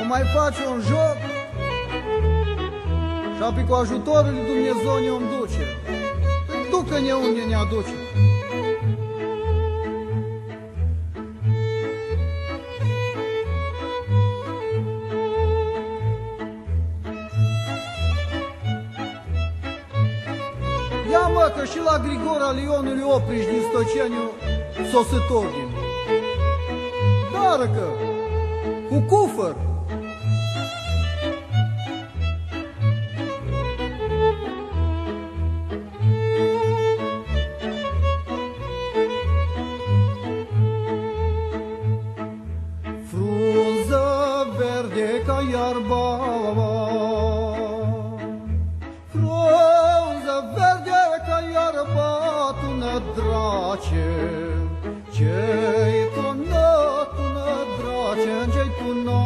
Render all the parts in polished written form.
mai face un joc și apoi cu ajutorul lui Dumnezeu ne-om duce. Păi ducă-ne unde ne aduce. Ia mă că și la Grigora Lionului Opriș din Stoceniu sositor din. Dar că cu cufăr. Frunză verde ca iarba, frunză verde ca iarba, tună drace, ce-i tună drace, ce-i tună.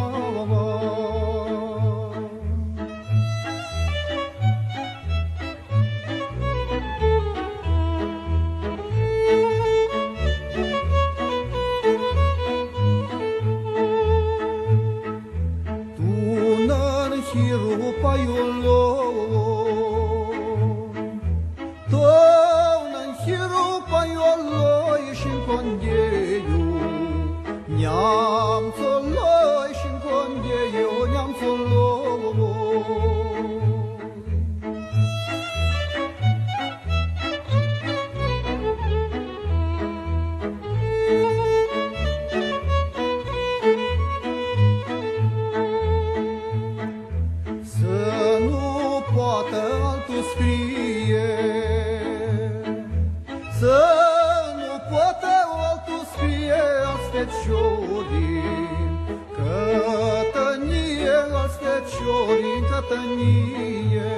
Hirupaiul Tău-n hirupaiul și-n condeiu Neamțul și-n condeiu Neamțul poate altul scrie, să nu poate altul scrie alți feciorii, cătănie, alți feciorii, cătănie.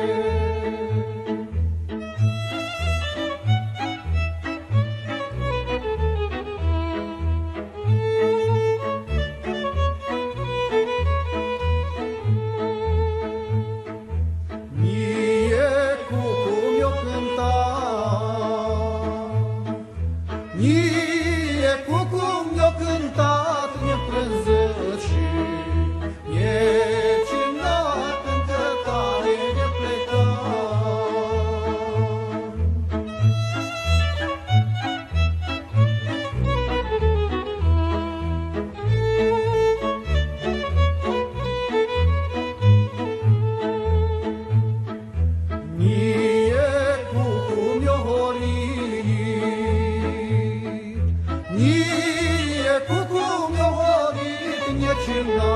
Nie cu cum mi-o cântat, ne prânzăt și ne cinat în cătare ne plecat. Nie cu cum mi-o horit, nie cu cum mi-o horit, ne cinat